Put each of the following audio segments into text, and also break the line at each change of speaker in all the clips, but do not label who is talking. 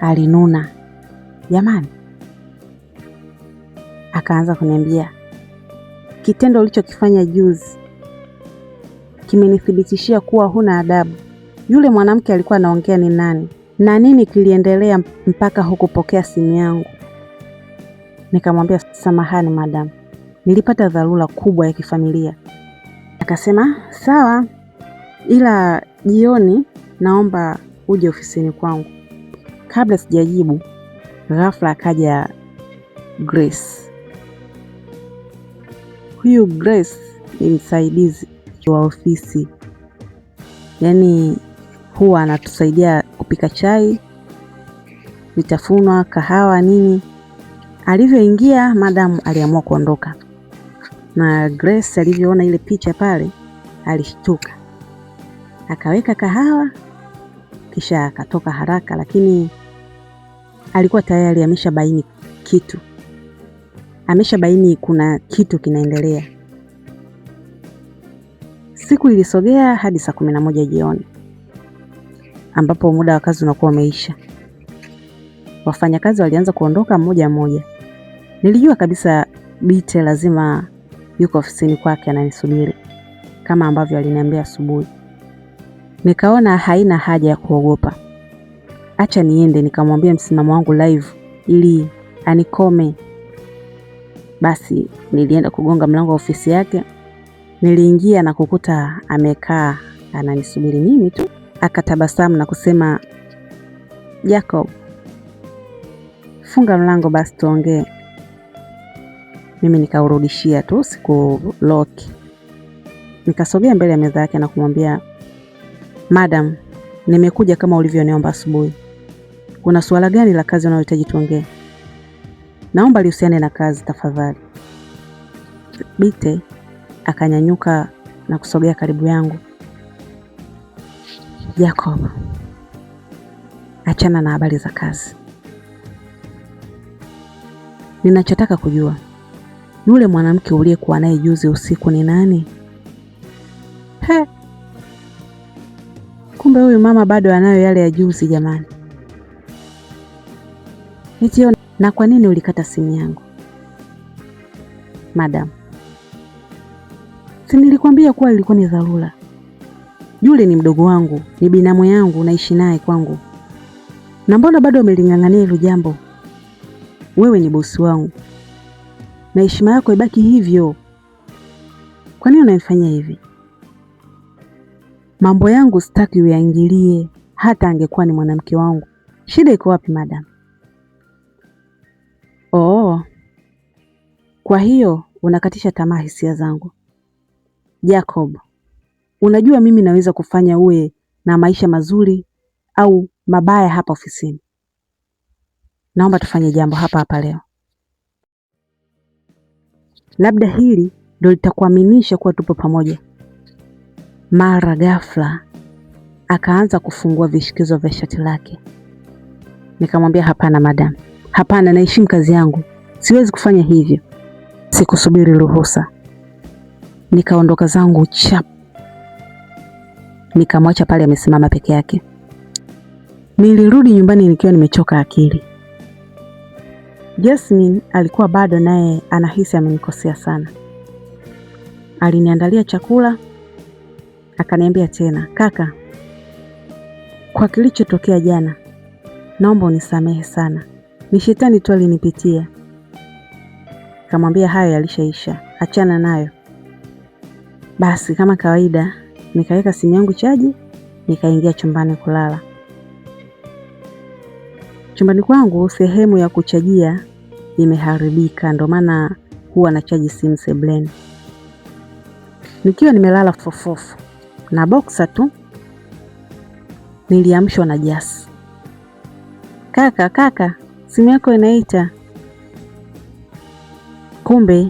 Alinuna, jamani. Akaanza kuniambia, kitendo ulichokifanya juzi kimenithibitishia kuwa huna adabu. Yule mwanamke alikuwa anaongea ni nani? Na nini kiliendelea mpaka hukupokea simu yangu? Nikamwambia, samahani madam, nilipata dharura kubwa ya kifamilia. Akasema, sawa, ila jioni naomba uje ofisini kwangu. Kabla sijajibu, ghafla akaja Grace. Huyu Grace ni msaidizi wa ofisi. Yaani huwa anatusaidia kupika chai, vitafunwa, kahawa, nini. Alivyoingia madam aliamua kuondoka. Na Grace alivyoona ile picha pale, alishtuka. Akaweka kahawa kisha akatoka haraka, lakini alikuwa tayari ameshabaini kitu. Ameshabaini kuna kitu kinaendelea. Siku ilisogea hadi saa 11 jioni, ambapo muda wa kazi unakuwa umeisha. Wafanyakazi walianza kuondoka mmoja mmoja. Nilijua kabisa Bite lazima yuko ofisini kwake ananisubiri, kama ambavyo aliniambia asubuhi. Nikaona haina haja ya kuogopa. Acha niende nikamwambia msimamo wangu live ili anikome. Basi nilienda kugonga mlango wa ofisi yake. Niliingia na kukuta amekaa ananisubiri mimi tu. Akatabasamu na kusema, Jacob, funga mlango basi tuongee. Mimi nikaurudishia tu, siku lock. Nikasogea mbele ya meza yake na kumwambia, madam, nimekuja kama ulivyoniomba asubuhi. Kuna suala gani la kazi unalohitaji tuongee? Naomba lihusiane na kazi tafadhali. Bite akanyanyuka na kusogea karibu yangu. Jacob, achana na habari za kazi. Ninachotaka kujua, yule mwanamke uliyekuwa naye juzi usiku ni nani? Kumbe huyu mama bado anayo yale ya juzi jamani. Nitio, na kwa nini ulikata simu yangu? Madam, si nilikwambia kuwa ilikuwa ni dharura. Yule ni mdogo wangu, ni binamu yangu, naishi naye kwangu. Na mbona bado umeling'ang'ania hilo jambo? Wewe ni bosi wangu, na heshima yako ibaki hivyo. Kwa nini unanifanyia hivi? Mambo yangu sitaki uyaingilie, hata angekuwa ni mwanamke wangu. Shida iko wapi madam? Kwa hiyo unakatisha tamaa hisia zangu. Jacob, unajua mimi naweza kufanya uwe na maisha mazuri au mabaya hapa ofisini. Naomba tufanye jambo hapa hapa leo. Labda hili ndio litakuaminisha kuwa tupo pamoja. Mara ghafla akaanza kufungua vishikizo vya shati lake. Nikamwambia, hapana madam, hapana, naheshimu kazi yangu, siwezi kufanya hivyo. Sikusubiri ruhusa. Nikaondoka zangu chap. Nikamwacha pale amesimama peke yake. Nilirudi nyumbani nikiwa nimechoka akili. Jasmine alikuwa bado naye anahisi amenikosea sana. Aliniandalia chakula, akaniambia tena, kaka, kwa kilichotokea jana, naomba unisamehe sana. Ni shetani tu alinipitia. Kamwambia hayo yalishaisha, achana nayo. Basi kama kawaida, nikaweka simu yangu chaji, nikaingia chumbani kulala. Chumbani kwangu sehemu ya kuchajia imeharibika, ndio maana huwa na chaji simu sebuleni. Nikiwa nimelala fofofu na boxer tu, niliamshwa na Jasi. Kaka, simu yako inaita. Kumbe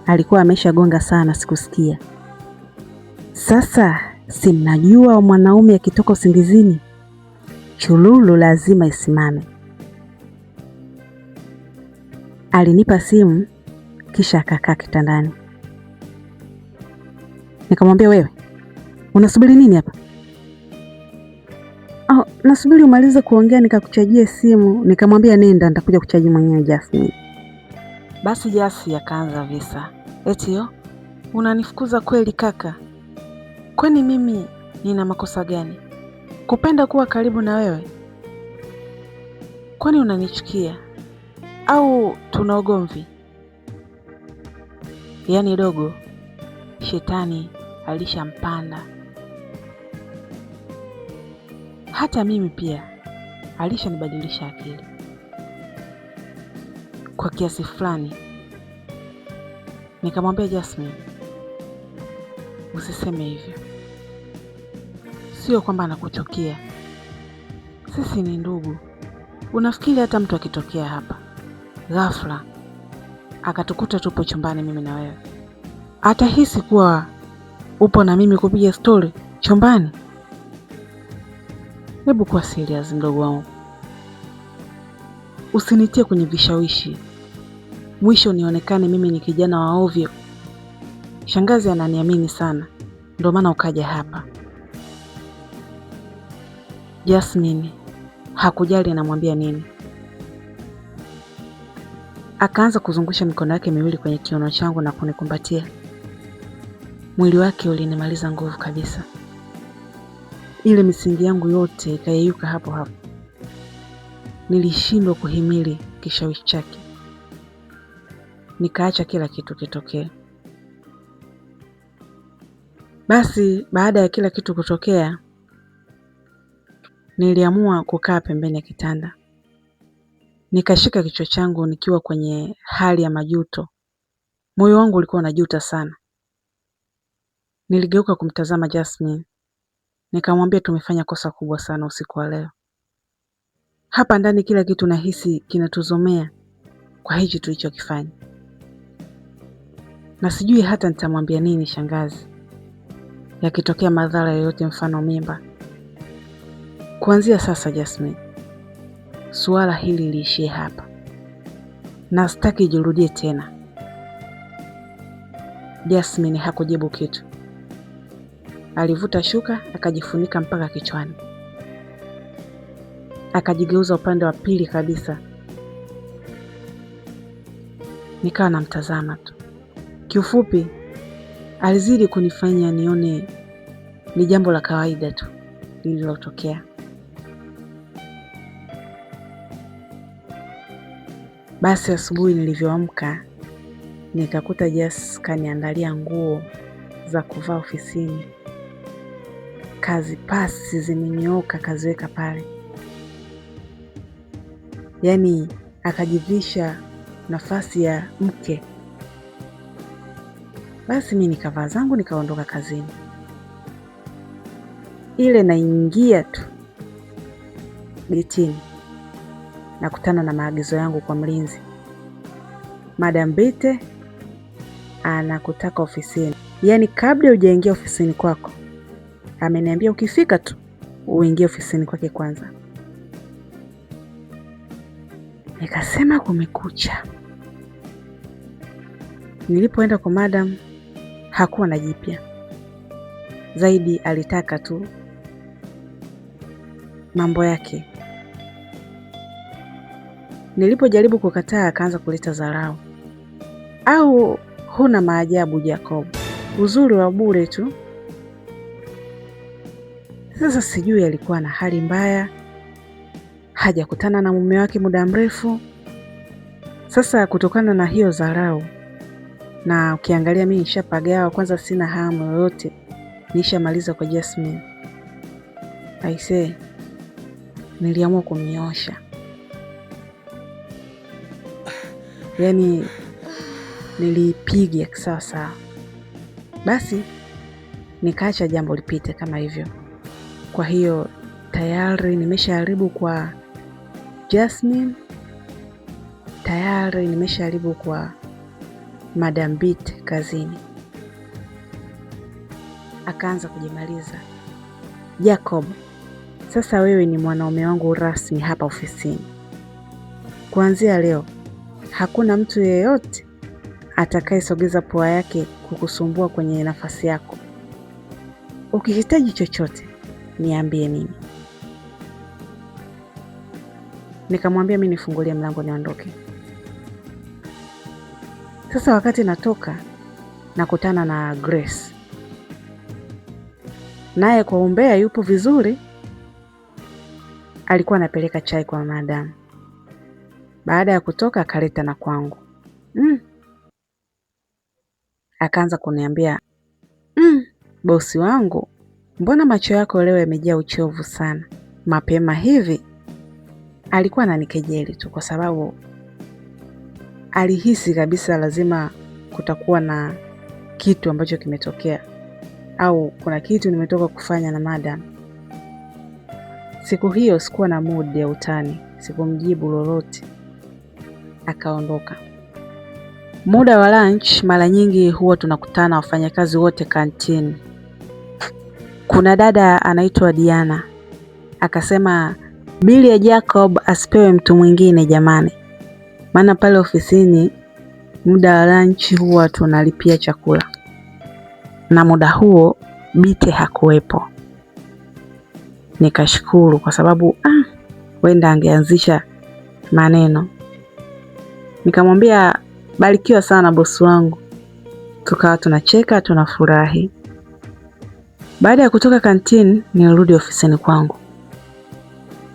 alikuwa ameshagonga sana, sikusikia. Sasa si mnajua mwanaume akitoka usingizini, chululu lazima isimame. Alinipa simu kisha akakaa kitandani. Nikamwambia, wewe unasubiri nini hapa? Oh, nasubiri umalize kuongea nikakuchajie simu, nikamwambia nenda nitakuja kuchaji mwenyewe Jasmine. Basi Jasi akaanza visa. Eti unanifukuza kweli kaka? Kwani mimi nina makosa gani kupenda kuwa karibu na wewe? Kwani unanichukia au tuna ugomvi? Yaani dogo, shetani alishampanda. Hata mimi pia alishanibadilisha akili kwa kiasi fulani. Nikamwambia Jasmine, usiseme hivyo, sio kwamba nakuchukia, sisi ni ndugu. Unafikiri hata mtu akitokea hapa ghafla akatukuta tupo chumbani mimi na wewe, atahisi kuwa upo na mimi kupiga story chumbani? Hebu kuwa serious mdogo wangu, usinitie kwenye vishawishi, mwisho nionekane mimi ni kijana wa ovyo. Shangazi ananiamini sana, ndio maana ukaja hapa. Jasmine hakujali anamwambia nini. Akaanza kuzungusha mikono yake miwili kwenye kiuno changu na kunikumbatia. Mwili wake ulinimaliza nguvu kabisa. Ile misingi yangu yote ikayeyuka hapo hapo. Nilishindwa kuhimili kishawishi chake. Nikaacha kila kitu kitokee. Basi baada ya kila kitu kutokea, niliamua kukaa pembeni ya kitanda. Nikashika kichwa changu nikiwa kwenye hali ya majuto. Moyo wangu ulikuwa unajuta sana. Niligeuka kumtazama Jasmine. Nikamwambia tumefanya kosa kubwa sana usiku wa leo. Hapa ndani kila kitu nahisi kinatuzomea kwa hichi tulichokifanya. Na sijui hata nitamwambia nini shangazi yakitokea madhara yoyote, mfano mimba. Kuanzia sasa Jasmine, suala hili liishie hapa na sitaki jirudie tena. Jasmine hakujibu kitu. Alivuta shuka akajifunika mpaka kichwani. Akajigeuza upande wa pili kabisa. Nikawa namtazama tu. Kiufupi, alizidi kunifanya nione ni jambo la kawaida tu lililotokea. Basi asubuhi nilivyoamka, nikakuta Jas kaniandalia nguo za kuvaa ofisini. Kazi pasi zimenyooka kaziweka pale. Yaani akajivisha nafasi ya mke. Basi mimi nikavaa zangu nikaondoka kazini. Ile naingia tu getini, nakutana na maagizo yangu kwa mlinzi. Madam Bite anakutaka ofisini. Yaani kabla hujaingia ofisini kwako, ameniambia ukifika tu uingie ofisini kwake kwanza. Nikasema kumekucha. Nilipoenda kwa madam hakuwa na jipya. Zaidi alitaka tu mambo yake. Nilipojaribu kukataa akaanza kuleta dharau. Au huna maajabu Jacob, uzuri wa bure tu. Sasa sijui alikuwa na hali mbaya, hajakutana na mume wake muda mrefu. Sasa kutokana na hiyo dharau, na ukiangalia mimi nishapagawa, kwanza sina hamu yoyote, nishamaliza kwa Jasmine. Aisee, niliamua kumnyosha. Yaani nilipiga kisasa. Basi nikaacha jambo lipite kama hivyo. Kwa hiyo tayari nimeshaharibu kwa Jasmine, tayari nimeshaharibu kwa Madam Bite kazini. Akaanza kujimaliza. Jacob, sasa wewe ni mwanaume wangu rasmi hapa ofisini. Kuanzia leo hakuna mtu yeyote atakayesogeza pua yake kukusumbua kwenye nafasi yako. Ukihitaji chochote niambie mimi. Nikamwambia mimi nifungulie mlango niondoke. Sasa wakati natoka nakutana na Grace. Naye kwa umbea yupo vizuri. Alikuwa anapeleka chai kwa madam. Baada ya kutoka akaleta na kwangu. Akaanza kuniambia, bosi wangu, mbona macho yako leo yamejaa uchovu sana? Mapema hivi? Alikuwa ananikejeli tu kwa sababu alihisi kabisa lazima kutakuwa na kitu ambacho kimetokea au kuna kitu nimetoka kufanya na madam. Siku hiyo sikuwa na mood ya utani, sikumjibu lolote. Akaondoka. Muda wa lunch mara nyingi huwa tunakutana wafanyakazi wote kantini. Kuna dada anaitwa Diana. Akasema bili ya Jacob asipewe mtu mwingine jamani. Maana pale ofisini muda wa lunch huwa tunalipia chakula. Na muda huo Bite hakuwepo. Nikashukuru kwa sababu wenda angeanzisha maneno. Nikamwambia barikiwa sana bosi wangu. Tukawa tunacheka tunafurahi. Baada ya kutoka kantini nilirudi ofisini kwangu.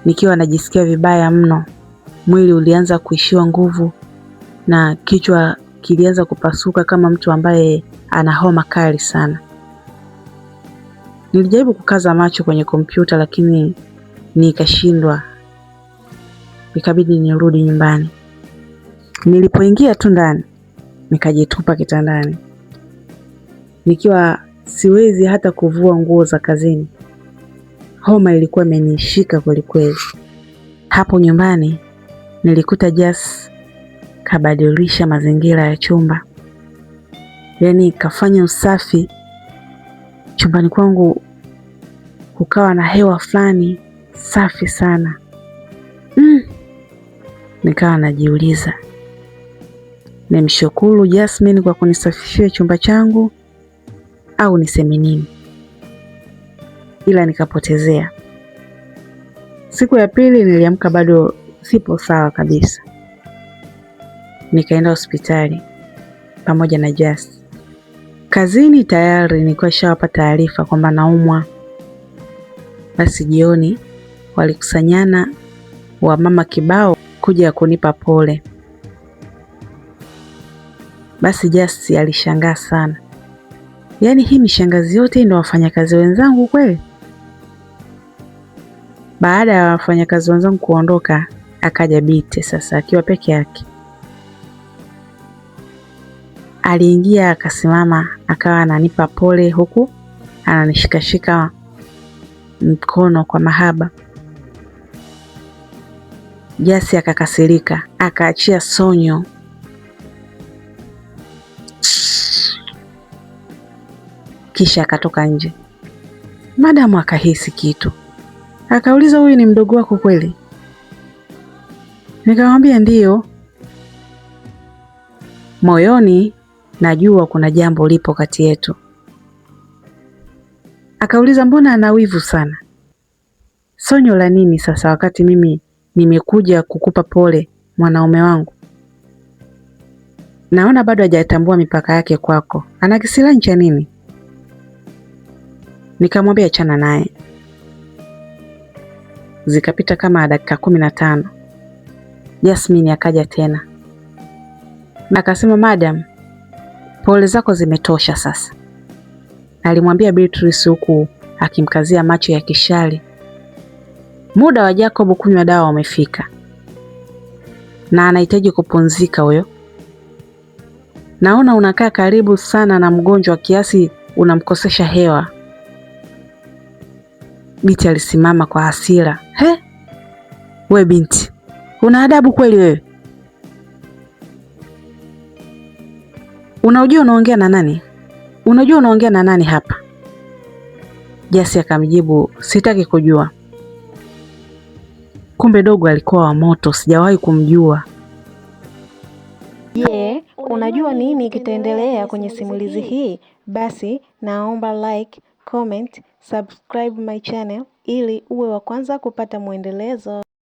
Nikiwa najisikia vibaya mno. Mwili ulianza kuishiwa nguvu na kichwa kilianza kupasuka kama mtu ambaye ana homa kali sana. Nilijaribu kukaza macho kwenye kompyuta lakini nikashindwa. Ikabidi nirudi nyumbani. Nilipoingia tu ndani nikajitupa kitandani. Nikiwa siwezi hata kuvua nguo za kazini. Homa ilikuwa imenishika kweli kweli. Hapo nyumbani nilikuta Jess kabadilisha mazingira ya chumba. Yaani kafanya usafi. Chumbani kwangu kukawa na hewa fulani safi sana. Nikawa najiuliza, nimshukuru Jasmine kwa kunisafishia chumba changu au niseme nini? Ila nikapotezea. Siku ya pili niliamka bado sipo sawa kabisa. Nikaenda hospitali pamoja na Jas. Kazini tayari nilikuwa shawapa taarifa kwamba naumwa. Basi jioni walikusanyana wamama kibao kuja kunipa pole. Basi Jas alishangaa sana. Yaani hii mishangazi yote ndio wafanyakazi wenzangu kweli? Baada ya wafanyakazi wenzangu kuondoka, akaja Bite sasa akiwa peke yake. Aliingia akasimama, akawa ananipa pole huku ananishikashika mkono kwa mahaba. Jasi akakasirika, akaachia sonyo. Kisha akatoka nje. Madamu akahisi kitu. Akauliza, huyu ni mdogo wako kweli? Nikamwambia ndiyo. Moyoni najua kuna jambo lipo kati yetu. Akauliza, mbona ana wivu sana? Sonyo la nini sasa wakati mimi nimekuja kukupa pole mwanaume wangu? Naona bado hajatambua mipaka yake kwako. Ana kisirani cha nini? Nikamwambia achana naye. Zikapita kama dakika 15. Jasmine akaja tena. Na akasema, madam, pole zako zimetosha sasa. Alimwambia Beatrice huku akimkazia macho ya kishali. Muda wa Jacob kunywa dawa umefika. Na anahitaji kupumzika huyo. Naona unakaa karibu sana na mgonjwa kiasi unamkosesha hewa. Binti alisimama kwa hasira. We binti, una adabu kweli wewe? Unajua unaongea na nani? Unajua unaongea na nani hapa? Jasi akamjibu, sitaki kujua. Kumbe dogo alikuwa wa moto, sijawahi kumjua.
Unajua nini kitaendelea kwenye simulizi hii? Basi naomba like, comment, subscribe my channel ili uwe wa kwanza kupata muendelezo.